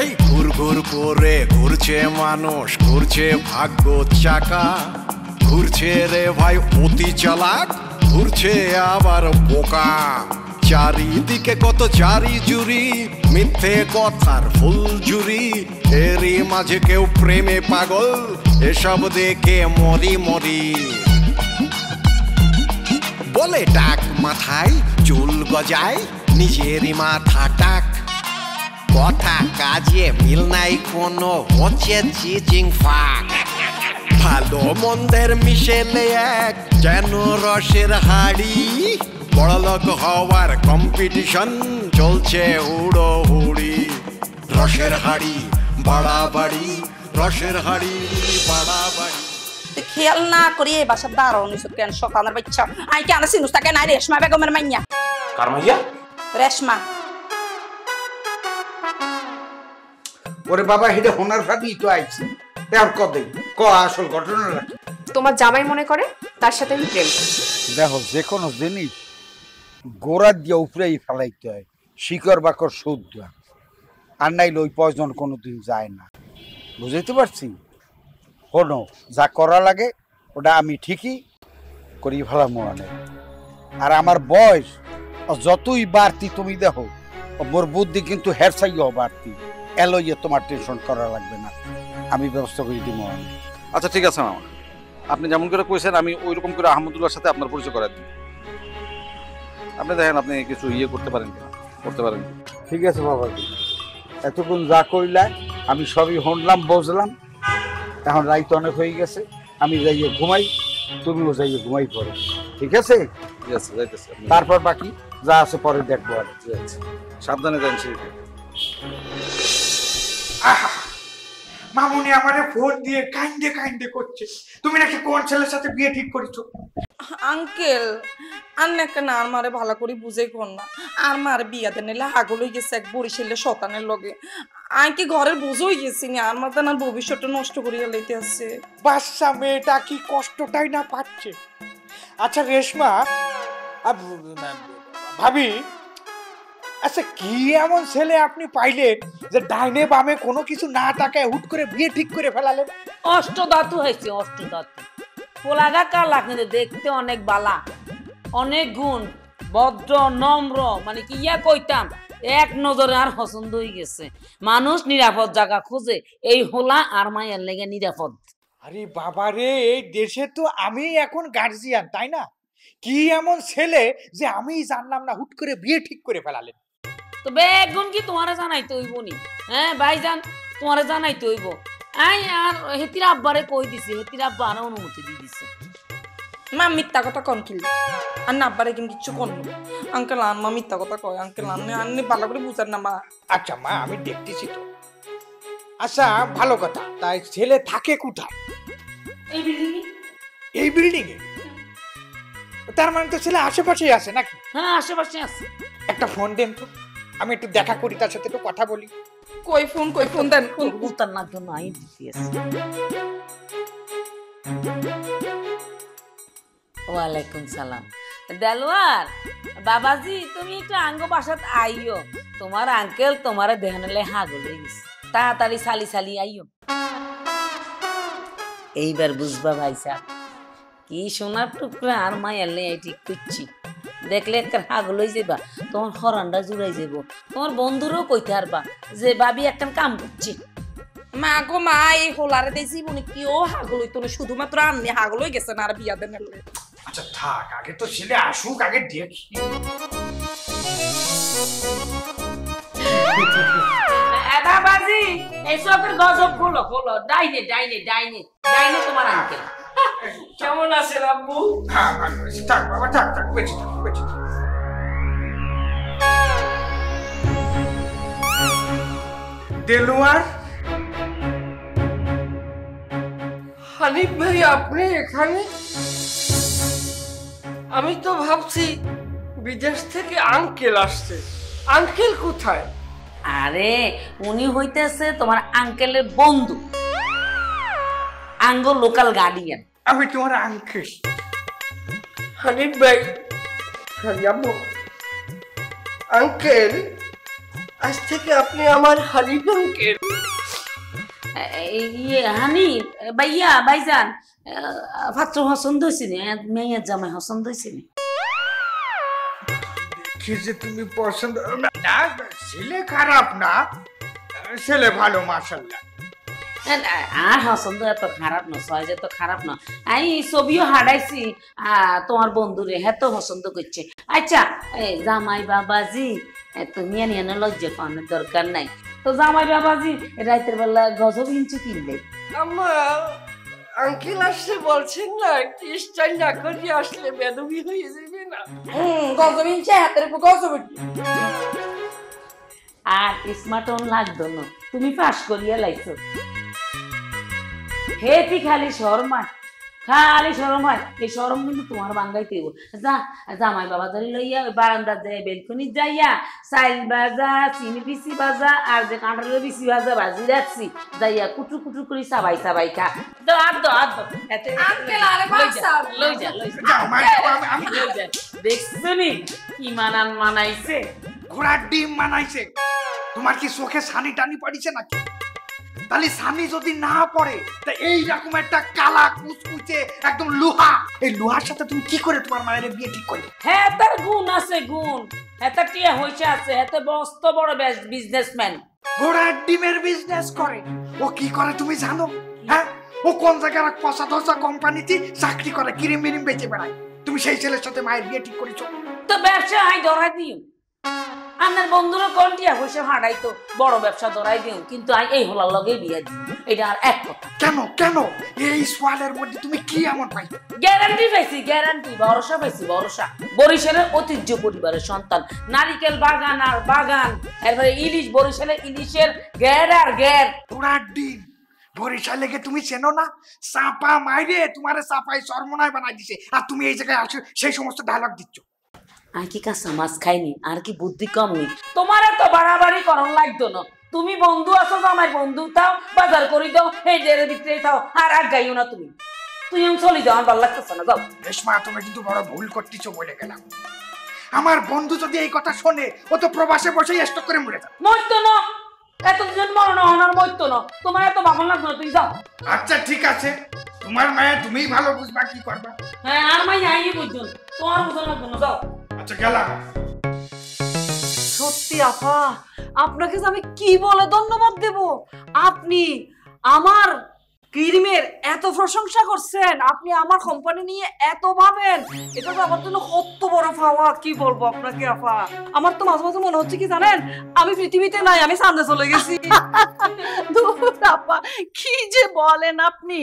এই ঘুর ঘুর করে ঘুরছে মানুষ, ঘুরছে ভাগ্য চাকা, ঘুরছে রে ভাই অতি চালাক, ঘুরছে আবার বোকা। চারিদিকে কত চারি জুরি, মিথ্যে কথার ফুলঝুরি, এরই মাঝে কেউ প্রেমে পাগল, এসব দেখে মরি মরি। বলে টাক মাথায় চুল গজায়, নিজেরই মাথা টাক, কথা কাজে মিল নাই কোনো, হচ্ছে চিচিং ফাক। ভালো মন্দের মিশেলে এক যেন রসের হাড়ি, বড়লোক হওয়ার কম্পিটিশন চলছে হুড়ো হুড়ি। রসের হাড়ি বাড়াবাড়ি, রসের হাড়ি বাড়াবাড়ি। খেয়াল না করি এই বাসার দাঁড়াও নিছো কেন? সকালের বাচ্চা আই কেন চিনুস তাকে নাই? রেশমা বেগমের মাইয়া। কার মাইয়া? রেশমা। ওরে বাবা, হেডে হোনার ভাবি তো আইছি, আর কবে ক আসল ঘটনা রাখি। তোমার জামাই মনে করে তার সাথে আমি প্রেম। দেখো, যে কোনো জিনিস গোড়া দিয়ে উপরেই ফেলাইতে হয়, শিকড় বাকর শুদ্ধ, আর নাইলে ওই পয়জন কোনোদিন যায় না। বুঝাইতে পারছি? হনো যা করা লাগে ওটা আমি ঠিকই করি ফেলা মনে। আর আমার বয়স যতই বাড়তি তুমি দেখো, মোর বুদ্ধি কিন্তু হেরসাইও বাড়তি। এলোইয়ে তোমার টেনশন করা লাগবে না, আমি ব্যবস্থা করে দিব। আচ্ছা ঠিক আছে মামা, আপনি যেমন করে কইছেন আমি ওই রকম করে আহমদুল্লাহর সাথে আপনার পরিচয় করাই দিই। আপনি দেখেন আপনি কিছু ইয়ে করতে পারেন কিনা, করতে পারেন। ঠিক আছে বাবা, এতক্ষণ যা কইলা আমি সবই শুনলাম বুঝলাম। এখন রাইত অনেক হয়ে গেছে, আমি যাইয়ে ঘুমাই, তুমিও যাইয়ে ঘুমাই পড়ো। ঠিক আছে? ঠিক আছে, যাইতেছি। তারপর বাকি যা আছে পরে দেখবো। আর ঠিক আছে, সাবধানে যান। মামুনি আমারে ফোন দিয়ে কাইন্দে কাইন্দে করছে, তুমি নাকি কোন ছেলের সাথে বিয়ে ঠিক করেছো? আঙ্কেল আন্নে কেন আর মারে ভালো করে বুঝে কোন না, আর মারে বিয়াতে নিলে হাগল হয়ে গেছে এক বরিশালের শতানের লগে। আইকে ঘরের বুঝ হয়ে গেছি না, আর মাথা না ভবিষ্যৎটা নষ্ট করিয়া লইতে আছে। বাচ্চা মেয়েটা কি কষ্টটাই না পাচ্ছে। আচ্ছা রেশমা ভাবি, আচ্ছা কি এমন ছেলে আপনি পাইলেন যে ডাইনে বামে কোনো কিছু না তাকায় হুট করে বিয়ে ঠিক করে ফেলালেন? অষ্টধাতু হয়েছে, অষ্টধাতু। পোলাগা কালা কিন্তু দেখতে অনেক বালা, অনেক গুণ, ভদ্র নম্র, মানে কি ইয়া কইতাম এক নজরে আর পছন্দ হয়ে গেছে। মানুষ নিরাপদ জায়গা খুঁজে, এই হোলা আর মায়ের লেগে নিরাপদ। আরে বাবা রে, এই দেশে তো আমি এখন গার্জিয়ান, তাই না? কি এমন ছেলে যে আমি জানলাম না হুট করে বিয়ে ঠিক করে ফেলালেন? তো বেগুন কি তোমারে জানাইতে হইব নি? হ্যাঁ ভাইজান, তোমারে জানাইতে হইব। আই আর হেতির আব্বারে কই দিছি, হেতির আব্বা আর অনুমতি দিয়ে দিছে। মা মিথ্যা কথা কন কিনলি আর না আব্বারে কিন্তু কিচ্ছু কন। আঙ্কেল আন মা মিথ্যা কথা কয়, আঙ্কেল আননি ভালো করে বুঝার না মা। আচ্ছা মা, আমি দেখতেছি তো। আচ্ছা ভালো কথা, তাই ছেলে থাকে কোথায়? এই বিল্ডিং এ। এই বিল্ডিং এ? তার মানে তো ছেলে আশেপাশেই আছে নাকি? হ্যাঁ আশেপাশে আছে। একটা ফোন দেন তো, আমি একটু দেখা করি, তার সাথে একটু কথা বলি। কই ফোন দেন। ফোন উত্তর না জন্য আই দিছি। ওয়ালাইকুম সালাম। দেলোয়ার বাবাজি, তুমি একটু আঙ্গ বাসাত আইও, তোমার আঙ্কেল তোমারে দেহানলে হাগল হয়ে গেছে, তাড়াতাড়ি সালি সালি আইও। এইবার বুঝবা ভাই সাহেব, কি সোনার টুকরা আর মায়ের লেগে ঠিক করছি। দেখলে একটা হাগল হয়ে যাবা, তোমার হরানটা জুড়াই যাব, তোমার বন্ধুরও কইতে পারবা যে ভাবি একটা কাম করছি। মা গো মা, এই হোলারে দেছি মনে কি ও হাগল হইতো না, শুধুমাত্র আন্নি হাগল হয়ে গেছে না আর বিয়া দেন। আচ্ছা থাক, আগে তো ছেলে আসুক, আগে দেখি। বাবাজি এইসবের গজব খোলো খোলো। ডাইনে ডাইনে ডাইনে ডাইনে তোমার আঙ্কেল। কেমন আছেন আব্বু? হ্যাঁ ভালো আছে, থাক বাবা, থাক থাক, বেঁচে থাক, বেঁচে থাক। দেলোয়ার, হানিফ ভাই আপনি এখানে? আমি তো ভাবছি বিদেশ থেকে আঙ্কেল আসছে। আঙ্কেল কোথায়? আরে উনি হইতেছে তোমার আঙ্কেলের বন্ধু, আঙ্গ লোকাল গার্ডিয়ান। আমি তোমার আঙ্কেল। হানিফ ভাই, আঙ্কেল আজ থেকে আপনি আমার হানিফ আঙ্কেল। হানি ভাইয়া ভাইজান পাত্র পছন্দ হয়েছে নি? মেয়ের জামাই পছন্দ হয়েছে নি? কি যে তুমি পছন্দ না, ছেলে খারাপ না, ছেলে ভালো মাশাআল্লাহ। আর পছন্দ এত খারাপ না, সহজ এত খারাপ না। আমি ছবিও হারাইছি তোমার বন্ধুরে, হ্যাঁ তো পছন্দ করছে। আচ্ছা জামাই বাবাজি তুমি নিয়ে লজ্জা পাওয়ানোর দরকার নাই তো। জামাই বাবাজি রাতের বেলা গজব ইঞ্চু কিনলে আমার আঙ্কেল আসলে বলছেন না, স্টাইল না করিয়ে আসলে বেদবি হয়ে যাবে না? গজব ইঞ্চি হাতের উপর গজব। আর স্মার্টফোন লাগতো না, তুমি পাস করিয়া লাইছো। হেতি খালি শরমায়, খালি শরমায়। এই শরম কিন্তু তোমার বাঙ্গাইতে যা। জামাই বাবা ধরে লইয়া ওই বারান্দার যাই বেলকনি যাইয়া চাইল ভাজা, চিনি বিচি ভাজা আর যে কাঁঠালের বিচি ভাজা ভাজি রাখছি, যাইয়া কুটু কুটু করে চাবাই চাবাই খা। দাও আর দাও আর দাও। লই যা লই যা। দেখছো নি কি মানান মানাইছে? ঘোড়ার ডিম মানাইছে। তোমার কি চোখে ছানি টানি পড়িছে নাকি? তাহলে ছানি যদি না পড়ে তা এইরকম একটা কালা কুচকুচে একদম লোহা, এই লোহার সাথে তুমি কি করে তোমার মায়ের বিয়ে ঠিক করলে? হ্যাঁ তার গুণ আছে, গুণ। হ্যাঁ তার টিয়া হইছে আছে, হ্যাঁ বস্ত বড় বিজনেসম্যান। ঘোড়ার ডিমের বিজনেস করে। ও কি করে তুমি জানো? হ্যাঁ, ও কোন জায়গার পয়সা ধরসা কোম্পানিতে চাকরি করে, ক্রিম মিরিম বেঁচে বেড়ায়। তুমি সেই ছেলের সাথে মায়ের বিয়ে ঠিক করেছো? তো ব্যবসা আই ধরাই দিও। আপনার বন্ধুরা কোনটিয়া হইছে হাঁড়াই তো বড় ব্যবসা ধরাই দিও, কিন্তু আই এই হলার লগে বিয়ে দিও। এটা আর এক কথা। কেন কেন এই সোয়ালের মধ্যে তুমি কি এমন পাই? গ্যারান্টি পাইছি, গ্যারান্টি, ভরসা পাইছি, ভরসা। বরিশালের ঐতিহ্য পরিবারের সন্তান, নারিকেল বাগান আর বাগান, এরপরে ইলিশ, বরিশালের ইলিশের গ্যার আর গ্যার। ঘোড়ার ডিম বরিশালে গে তুমি চেনো না? চাপা মাইরে তোমারে চাপাই সর্বনায় বানাই দিছে, আর তুমি এই জায়গায় আসো সেই সমস্ত ডায়লগ দিচ্ছ। আর কি কাঁচা মাছ খাইনি, আর কি বুদ্ধি কম নেই তোমার? এত বাড়াবাড়ি করন লাগতো না। তুমি বন্ধু আছো, আমার বন্ধু তাও বাজার করি দাও, এই দেড়ের ভিতরে তাও আর আর গাইও না তুমি। তুই আমি চলি যাও, আমার ভালো লাগতেছে না, যাও। রেশমা তুমি কিন্তু বড় ভুল করতেছো বলে গেলাম। আমার বন্ধু যদি এই কথা শোনে, ও তো প্রবাসে বসে স্টক করে মরে যাবে। মরতো না, এতদিন মরণ হনার মরতো না, তোমার এত ভাবন লাগতো না, তুই যাও। আচ্ছা ঠিক আছে, তোমার মায়া তুমিই ভালো বুঝবা কি করবা। হ্যাঁ আর মাই আই বুঝুন, তোমার বুঝন লাগতো না, যাও। আচ্ছা গেলাম। সত্যি আপা, আপনাকে আমি কি বলে ধন্যবাদ দেব? আপনি আমার ক্রিমের এত প্রশংসা করছেন, আপনি আমার কোম্পানি নিয়ে এত ভাবেন, এটা তো আমার জন্য কত বড় পাওয়া। কি বলবো আপনাকে আপা, আমার তো মাঝে মাঝে মনে হচ্ছে কি জানেন, আমি পৃথিবীতে নাই, আমি চাঁদে চলে গেছি। আপা কি যে বলেন আপনি!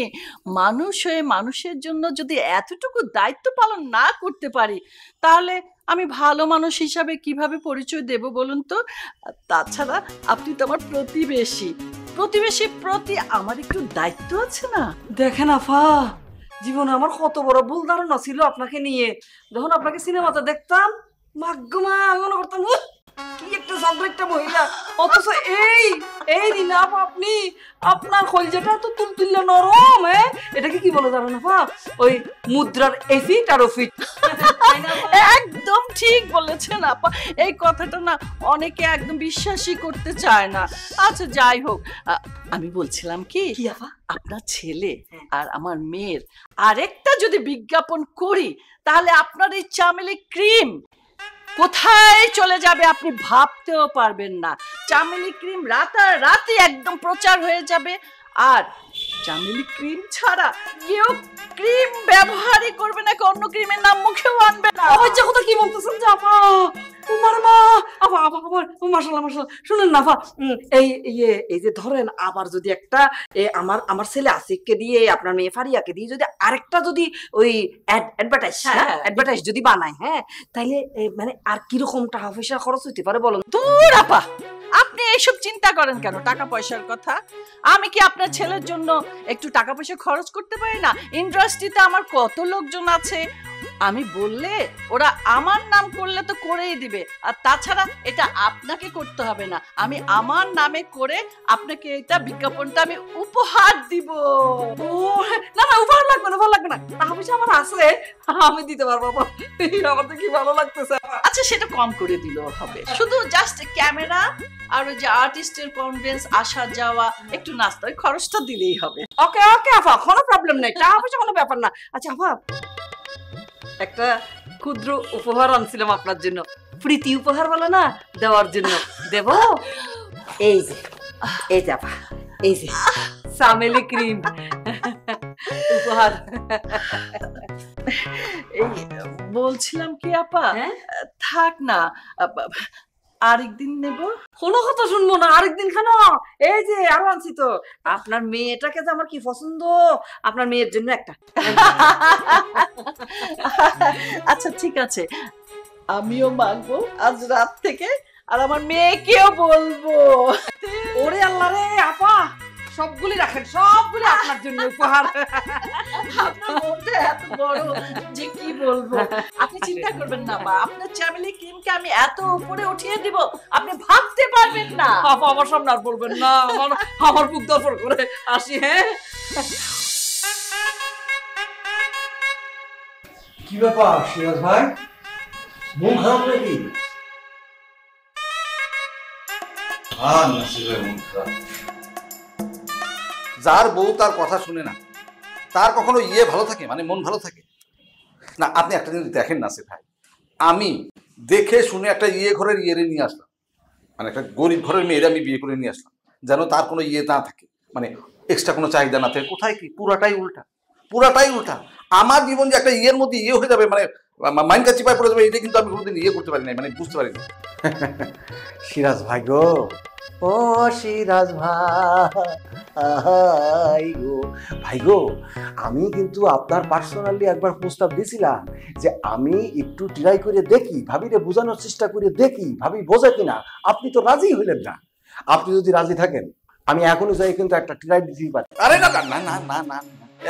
মানুষ হয়ে মানুষের জন্য যদি এতটুকু দায়িত্ব পালন না করতে পারি, তাহলে আমি ভালো মানুষ হিসাবে কিভাবে পরিচয় দেব বলুন তো? তাছাড়া আপনি তো আমার প্রতিবেশী, প্রতিবেশীর প্রতি আমার একটু দায়িত্ব আছে না? দেখেন আফা, জীবনে আমার কত বড় ভুল ধারণা ছিল আপনাকে নিয়ে। যখন আপনাকে সিনেমাতে দেখতাম, ভাগ্যমা আমি মনে করতাম কি একটা একটা মহিলা, অথচ এই দিন আপনি আপনার কলজাটা তো তুলতুল্লা নরম। এটাকে কি বলে জানেন আপা? ওই মুদ্রার এফিট আর ওফিট। একদম ঠিক বলেছেন আপা, এই কথাটা না অনেকে একদম বিশ্বাসই করতে চায় না। আচ্ছা যাই হোক, আমি বলছিলাম কি আপনার ছেলে আর আমার মেয়ের আরেকটা যদি বিজ্ঞাপন করি, তাহলে আপনার এই চামেলি ক্রিম কোথায় চলে যাবে আপনি ভাবতেও পারবেন না। চামেলি ক্রিম রাতারাতি একদম প্রচার হয়ে যাবে। আর চামেলি ক্রিম ছাড়া কেউ ক্রিম ব্যবহারই করবে না, অন্য ক্রিমের নাম মুখেও আনবে না। ওই যে কথা কি বলতেছেন যে আপা, তোমার মা আপা আপা মাশাআল্লাহ মাশাআল্লাহ। শুনেন না আপা, এই যে ধরেন আবার যদি একটা আমার ছেলে আসিফকে দিয়ে, আপনার মেয়ে ফারিয়াকে দিয়ে যদি আরেকটা যদি ওই অ্যাডভার্টাইজ যদি বানায়, হ্যাঁ, তাইলে মানে আর কিরকম টাকা পয়সা খরচ হইতে পারে বলুন? দূর আপা, আপনি এইসব চিন্তা করেন কেন? টাকা পয়সার কথা আমি কি আপনার ছেলের জন্য একটু টাকা পয়সা খরচ করতে পারি না? ইন্ডাস্ট্রিতে আমার কত লোকজন আছে, আমি বললে ওরা আমার নাম করলে তো করেই দিবে। আর তাছাড়া এটা আপনাকে করতে হবে না, আমি আমার নামে করে আপনাকে এটা বিজ্ঞাপনটা আমি উপহার দিব। ও না না, উপহার লাগবে না, উপহার লাগবে না, টাকা পয়সা আমার আছে, আমি দিতে পারবো। আমার তো কি ভালো লাগতেছে। আচ্ছা সেটা কম করে দিলেও হবে, শুধু জাস্ট ক্যামেরা আর ওই যে আর্টিস্টের কনভেন্স আসা যাওয়া একটু নাস্তা ওই খরচটা দিলেই হবে। ওকে ওকে আপা, কোনো প্রবলেম নেই, টাকা পয়সা কোনো ব্যাপার না। আচ্ছা আপা, একটা ক্ষুদ্র উপহার আনছিলাম আপনার জন্য, প্রীতি উপহার বলে না, দেওয়ার জন্য। দেব? এই যে আপা, এই যে চামেলি ক্রিম উপহার। এই বলছিলাম কি আপা, থাক না, আরেকদিন নেব। কোনো কথা শুনবো না, আরেকদিন কেন, এই যে আরো আনছি তো। আপনার মেয়েটাকে যে আমার কি পছন্দ, আপনার মেয়ের জন্য একটা। আচ্ছা ঠিক আছে, আমিও মাগবো আজ রাত থেকে, আর আমার মেয়েকেও বলবো। ওরে আল্লাহ রে আপা, সবগুলি রাখেন, সবগুলি আপনার জন্য উপহার। আপনার মনটা এত বড় যে কি বলবো। আপনি চিন্তা করবেন না মা, আপনার চামেলি ক্রিমকে আমি এত উপরে উঠিয়ে দিব আপনি ভাবতে পারবেন না। আপা আমার সামনে আর বলবেন না, আমার বুক দরপর করে আসি। হ্যাঁ কি ব্যাপার সিরাজ ভাই, মন খারাপ নাকি? যার বউ তার কথা শুনে না, তার কখনো ভালো থাকে, মানে মন ভালো থাকে না। আপনি একটা জিনিস দেখেন নাসির ভাই, আমি দেখে শুনে একটা ঘরের নিয়ে আসলাম, মানে একটা গরিব ঘরের মেয়েরে আমি বিয়ে করে নিয়ে আসলাম, যেন তার কোনো না থাকে, মানে এক্সট্রা কোনো চাহিদা না থাকে। কোথায় কি, পুরাটাই উল্টা। আমার জীবন যে একটা মধ্যে হয়ে যাবে, মানে মাইন্ডটা চিপায় পড়ে যাবে, এটা কিন্তু আমি কোনোদিন করতে পারি নাই, মানে বুঝতে পারি না। সিরাজ ভাই গো, ও সিরাজ ভাই গো, আমি কিন্তু আপনার পার্সোনালি একবার প্রস্তাব দিয়েছিলাম যে আমি একটু ট্রাই করে দেখি, ভাবিরে বোঝানোর চেষ্টা করে দেখি, ভাবি বোঝে কিনা। আপনি তো রাজি হইলেন না। আপনি যদি রাজি থাকেন আমি এখনো যাই কিন্তু একটা ট্রাই দিতেই পারি। আরে না না না না না,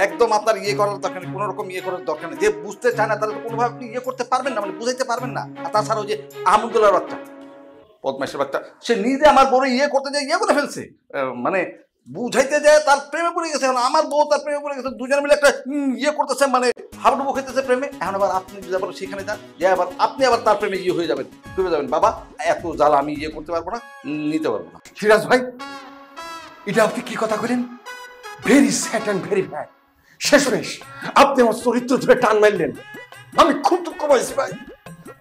একদম আপনার করার দরকার নেই, কোনো রকম করার দরকার নেই। যে বুঝতে চায় না তাহলে তো কোনোভাবে আপনি করতে পারবেন না, মানে বুঝাইতে পারবেন না। আর তাছাড়া ওই যে আহমদুল্লাহর বাচ্চা, বদমাইশের বাচ্চা, সে নিজে আমার বউ করতে যায় করে ফেলছে, মানে বুঝাইতে যায় তার প্রেমে পড়ে গেছে। এখন আমার বউ তার প্রেমে পড়ে গেছে, দুজনে মিলে একটা করতেছে, মানে হাবুডুবু খেতেছে প্রেমে। এখন আবার আপনি যদি আবার সেখানে যান, আবার আপনি আবার তার প্রেমে হয়ে যাবেন, ডুবে যাবেন। বাবা এত জ্বালা আমি করতে পারবো না, নিতে পারবো না। সিরাজ ভাই, এটা আপনি কি কথা বলেন? Very sad and very bad. শেষমেশ আপনি আমার চরিত্র ধরে টান মারলেন। আমি খুব দুঃখ পাইছি ভাই,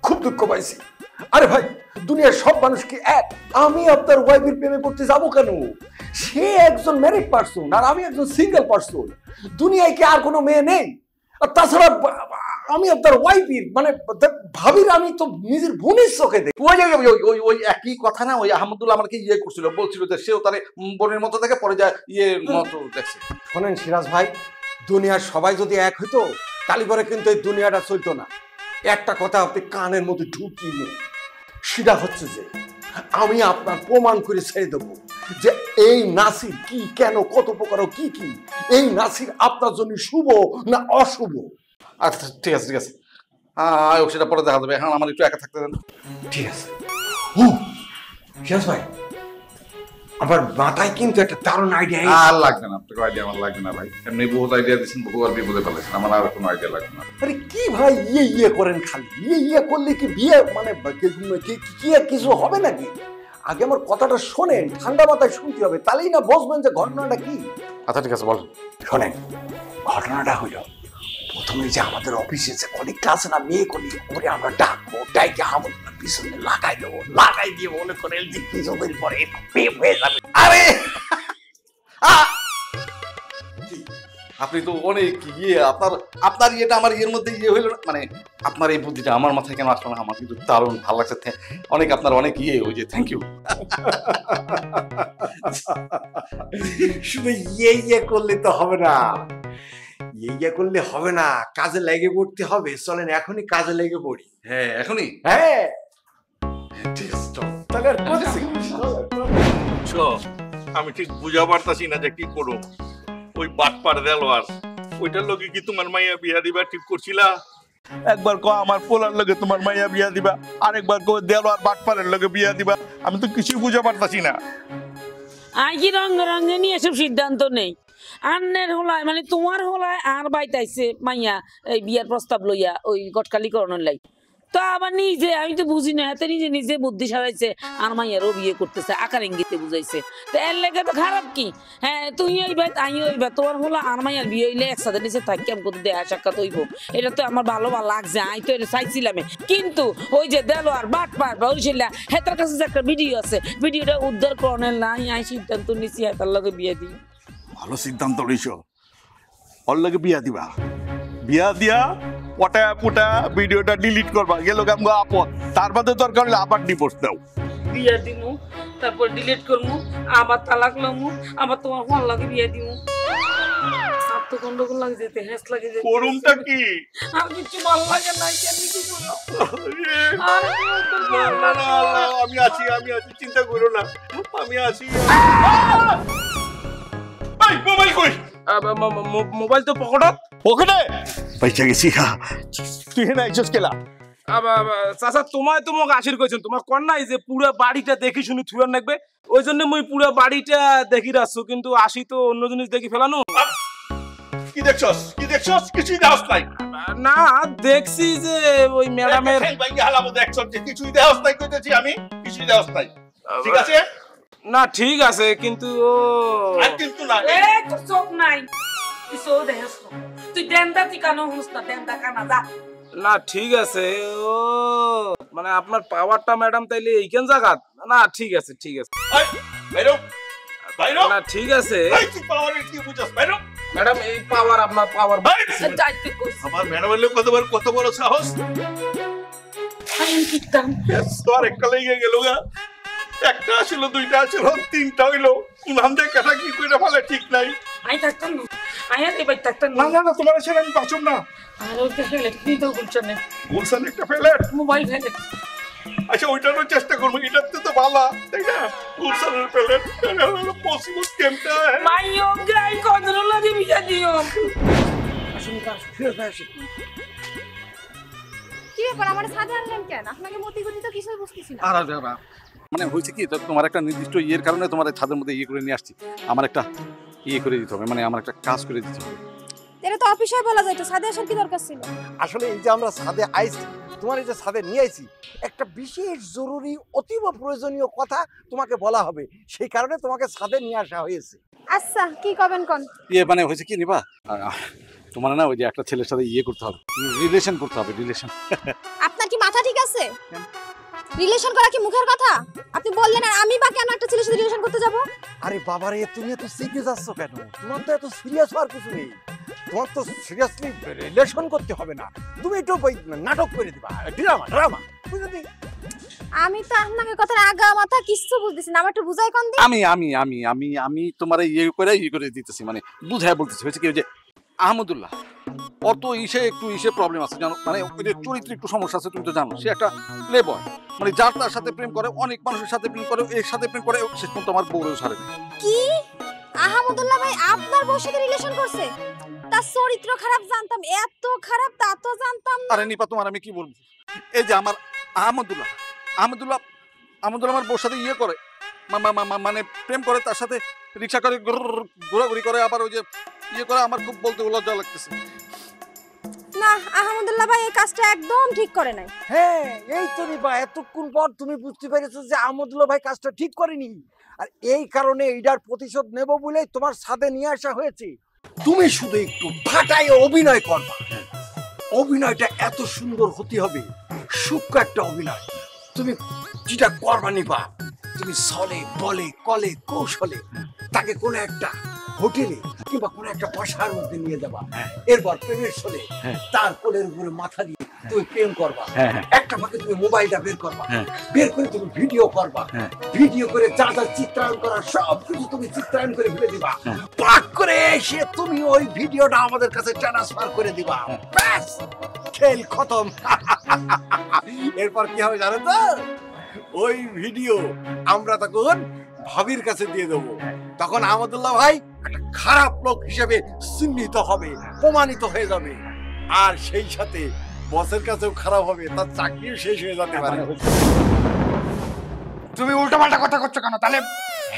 খুব দুঃখ পাইছি। আরে ভাই, দুনিয়ার সব মানুষ কি এক? আমি আপনার ওয়াইফের প্রেমে পড়তে যাবো কেন? সে একজন ম্যারিড পার্সন আর আমি একজন সিঙ্গেল পার্সন। দুনিয়ায় কি আর কোনো মেয়ে নেই? আর তাছাড়া আমি আপনার ওয়াইফের, মানে ভাবির আমি তো নিজের বোনের চোখে দেখি। ওই একই কথা না, ওই আহমদুল্লাহ আমাকে করছিল, বলছিল যে সেও তার বোনের মতো থাকে, পরে যায় মতো দেখছে। শোনেন সিরাজ ভাই, দুনিয়ার সবাই যদি এক হইতো তাহলে পরে কিন্তু এই দুনিয়াটা চলতো না। একটা কথা আপনি কানের মধ্যে ঢুকিয়ে নিন, সেটা হচ্ছে যে আমি আপনার প্রমাণ করে ছেড়ে দেবো যে এই নাসির কি, কেন, কত প্রকার, কি কি এই নাসির আপনার জন্য শুভ না অশুভ। আচ্ছা ঠিক আছে, সেটা পরে দেখা যাবে। এখন আমার একটু একা থাকতে দেন। ঠিক আছে। সিরাজ ভাই, আমার মাথায় কিন্তু একটা দারুণ আইডিয়া। আর লাগবে না, আপনাকে আইডিয়া আমার লাগবে না ভাই, এমনি বহুত আইডিয়া দিচ্ছেন, বহু আর বিপদে ফেলেছেন, আমার আর কোনো আইডিয়া লাগবে না। আরে কি ভাই করেন খালি, করলে কি বিয়ে মানে কি আর কিছু হবে নাকি? আগে আমার কথাটা শোনেন, ঠান্ডা মাথায় শুনতে হবে, তাহলেই না বুঝবেন যে ঘটনাটা কি। আচ্ছা ঠিক আছে, বলেন। শোনেন, ঘটনাটা হইল প্রথমে যে আমাদের অফিসে যে কলিগটা আছে না, মেয়ে কলিগ, ওরে আমরা ডাকবো, ডাইকে আমাদের পিছনে লাগাই দেবো, লাগাই দিয়ে মনে করেন যে কিছুদিন পরে প্রেম হয়ে যাবে। আরে আপনি তো অনেক আপনার ইয়েটা আমার মধ্যে হইল না, মানে আপনার এই বুদ্ধিটা আমার মাথায় কেন আসলো না? আমার কিন্তু দারুণ ভালো লাগছে, অনেক আপনার অনেক ওই যে থ্যাংক ইউ। শুধু করলে তো হবে না, করলে হবে না, কাজে লেগে পড়তে হবে। চলেন এখনই কাজে লেগে পড়ি। হ্যাঁ এখনই, হ্যাঁ ঠিক আছে চল। আমি ঠিক বুঝা পারতাছি না যে কি করো। ওই বাটপার দেলোয়ার, ওইটার লগে কি তোমার মাইয়া বিয়া দিবা ঠিক করছিলা? একবার কো আমার পোলার লগে তোমার মাইয়া বিয়া দিবা, আরেকবার কো দেলোয়ার বাটপারের লগে বিয়া দিবা। আমি তো কিছুই বুঝা পারতাছি না। আই কি রঙে নিয়ে এসব সিদ্ধান্ত নেই। আন্নের হলায় মানে তোমার হলায় আর বাইতাইছে মাইয়া এই বিয়ার প্রস্তাব লইয়া ওই গটকালি করণের লাই। তো আবার নিজে আমি তো বুঝি না, হাতে নিজে নিজে বুদ্ধি সাজাইছে আর মাইয়ারও বিয়ে করতেছে, আকার ইঙ্গিতে বুঝাইছে। তো এর লেগে তো খারাপ কি? হ্যাঁ তুই হইবা আমি হইবা, তোমার হলো আর মাইয়ার বিয়ে হইলে একসাথে নিচে থাকি আমি কোথাও দেহা সাক্ষাৎ হইব, এটা তো আমার ভালো লাগছে, আমি তো এটা চাইছিলাম। কিন্তু ওই যে দেলোয়ার বাটপার বরিশালা হেতার কাছে যে একটা ভিডিও আছে, ভিডিওটা উদ্ধার করার নাই আমি সিদ্ধান্ত নিছি হেতার লগে বিয়ে দিই। ভালো সিদ্ধান্ত লইছ, ওর লগে বিয়া দিবা, বিয়া দিয়া পটা পুটা ভিডিওটা ডিলিট করবা, গেল আমগো আপদ, তার বাদে দরকার হলে আবার ডিভোর্স দাও। বিয়া দিমু, তারপর ডিলিট করমু, আবার তালাক লমু, আবার তোমার ফোন লাগে বিয়া দিমু। আর তো গন্ডগোল লাগে যেতে, হেস লাগে যেতে। করুমটা কি? আর কিছু ভালো লাগে না, কেন কি করো? আমি আছি, চিন্তা করো না, আমি আছি। মোবাইল কই? মোবাইল তো পকেটত। পকেটে পয়সা গেছি। তুই না আইছস কেলা? চাচা তোমায় তো মোক আশীর কইছেন, তোমার কর নাই যে পুরো বাড়িটা দেখি শুনি থুয়ার লাগবে, ওই জন্য মুই পুরো বাড়িটা দেখি রাখছো, কিন্তু আসি তো অন্য জিনিস দেখি ফেলানো। কি দেখছস? কি দেখছস? কিছুই দেখাস নাই? না দেখছি যে ওই ম্যাডামের ভাইকে হালাবো, দেখছস যে কিছুই দেখাস নাই কইতেছি আমি, কিছুই দেখাস নাই, ঠিক আছে? না ঠিক আছে, কিন্তু ও আর কিন্তু না, এ তো চোখ নাই, কিছু দেখাস না, তুই দেন্দা ঠিকানো হুঁস না, দেন্দা কানা যা। না ঠিক আছে, ও মানে আপনার পাওয়ারটা ম্যাডাম তাইলে এইখান জায়গাত। না ঠিক আছে, ঠিক আছে, বাইরো বাইরো। না ঠিক আছে, তুই পাওয়ারের কি বুঝছস? বাইরো ম্যাডাম, এই পাওয়ার আপনার পাওয়ার। আমার ম্যাডামের লোক কত বড় সাহস! আমি কিতাম তোর একটা লেগে গেল গা, একটা আসলো, দুইটা আসলো, তিনটা হইলো, ইমানদের কাটা কি কইরা ফেলে ঠিক নাই। আই থাকতাম না, আই আর এবার থাকতাম না না না, তোমার ছেলে আমি বাঁচুম না। আর ওই ফেলে কি তো গুলছনে গুলশান একটা ফেলেট, মোবাইল ফেলে। আচ্ছা ওইটারও চেষ্টা করবো, এটাতে তো ভালো, তাই না? গুলশানের ফেলেট পসিবল কেমটা মাইও গাই কদর লাগে বিয়া দিও। আসুন কাজ ফিরে আসি। কি ব্যাপার, আমার সাথে আনলেন কেন? আপনাকে মতি গতি তো কিছুই বুঝতেছি না। আর মানে হয়েছে কি, তোমার একটা নির্দিষ্ট ইয়ের কারণে তোমার ছাদের মধ্যে ইয়ে করে নিয়ে আসছি। আমার একটা ইয়ে করে দিতে হবে, মানে আমার একটা কাজ করে দিতে হবে। এটা তো অফিসে বলা যায়, তো সাথে আসার কি দরকার ছিল? আসলে এই যে আমরা ছাদে আইছি, তোমার এই যে ছাদে নিয়ে আইছি, একটা বিশেষ জরুরি অতীব প্রয়োজনীয় কথা তোমাকে বলা হবে, সেই কারণে তোমাকে ছাদে নিয়ে আসা হয়েছে। আচ্ছা কি করবেন কোন? ইয়ে মানে হয়েছে কি নিবা, তোমার না ওই যে একটা ছেলের সাথে ইয়ে করতে হবে, রিলেশন করতে হবে, রিলেশন। আপনার কি মাথা ঠিক আছে? রিলেশন করা কি মুখের কথা? আপনি বললেন আর আমি বা কেন একটা ছেলের সাথে রিলেশন করতে যাব? আরে বাবারে, তুমি এত সিরিয়াস আছো কেন? তোমার তো এত সিরিয়াস হওয়ার কিছু নেই, তোমার তো সিরিয়াসলি রিলেশন করতে হবে না, তুমি একটু নাটক করে দিবা, ড্রামা ড্রামা, বুঝলি? আমি তো আপনাকে কথার আগা মাথা কিছু বুঝতেছি না, আমার একটু বুঝাই কোন দিন। আমি আমি আমি আমি আমি তোমার ইয়ে করে দিতেছি, মানে বুঝায় বলতেছি। হয়েছে কি, ওই যে আহমদুল্লাহ, অত একটু প্রবলেম আছে জানো, মানে ওই যে চরিত্রে একটু সমস্যা আছে, তুমি তো জানো। সে একটা প্লে বয়, মানে যার তার সাথে প্রেম করে, অনেক মানুষের সাথে প্রেম করে, এর সাথে প্রেম করে, শেষ পর্যন্ত আমার বউরেও ছাড়ে না। কি আহমদুল্লাহ ভাই আপনার বউর সাথে রিলেশন করছে? তার চরিত্র খারাপ জানতাম, এত খারাপ তা তো জানতাম না। আরে নিপা, তোমার আমি কি বলবো, এই যে আমার আহমদুল্লাহ আমার বউর সাথে ইয়ে করে, মানে প্রেম করে, তার সাথে রিক্সা করে, ঘোরাঘুরি করে, আবার ওই যে ইয়ে করে। আমার খুব বলতে লজ্জা লাগতেছে। না, আহমদুল্লাহ ভাই এই কাজটা একদম ঠিক করে নাই। হ্যাঁ, এই তো নিবা, এতক্ষণ পর তুমি বুঝতে পেরেছো যে আহমদুল্লাহ ভাই কাজটা ঠিক করেনি, আর এই কারণে এইটার প্রতিশোধ নেব বলেই তোমার সাথে নিয়ে আসা হয়েছে। তুমি শুধু একটু ফাটায় অভিনয় করবা, অভিনয়টা এত সুন্দর হতে হবে, সূক্ষ্ম একটা অভিনয়। তুমি যেটা করবা নিবা, তুমি ছলে বলে কলে কৌশলে তাকে কোনো একটা হোটেলে কিংবা কোনো একটা বাসার মধ্যে নিয়ে যাবা, এরপর প্রেমের ছলে তার কোলের উপরে মাথা দিয়ে তুমি প্রেম করবা। একটা ফাঁকে তুমি মোবাইলটা বের করবা, বের করে তুমি ভিডিও করবা, ভিডিও করে যা যা চিত্রায়ন করা সব কিছু তুমি চিত্রায়ন করে ফেলে দিবা, পাক করে এসে তুমি ওই ভিডিওটা আমাদের কাছে ট্রান্সফার করে দিবা, ব্যাস খেল খতম। এরপর কি হবে জানো তো? ওই ভিডিও আমরা তখন ভাবির কাছে দিয়ে দেবো, তখন আহমদুল্লাহ ভাই একটা খারাপ লোক হিসেবে চিহ্নিত হবে, প্রমাণিত হয়ে যাবে, আর সেই সাথে বসের কাছেও খারাপ হবে, তার চাকরিও শেষ হয়ে যেতে পারে। তুমি উল্টাপাল্টা কথা করছো কেন তাহলে?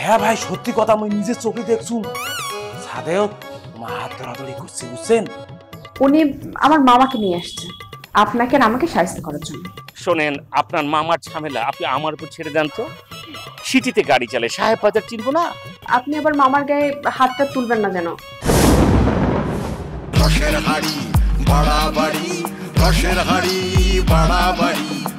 হ্যাঁ ভাই, সত্যি কথা, আমি নিজের চোখে দেখছু, ছাদেও মা হাত ধরাধরি করছে, বুঝছেন? উনি আমার মামাকে নিয়ে আসছে। আপনাকে আর আমাকে সাহায্য করার জন্য। শোনেন, আপনার মামার ঝামেলা আপনি আমার উপর ছেড়ে দেন তো। সিটিতে গাড়ি চালে, সাহেব বাজার চিনবো না? আপনি আবার মামার গায়ে হাতটা তুলবেন না যেন। রসের হাড়ি বাড়াবাড়ি, রসের হাড়ি বাড়াবাড়ি।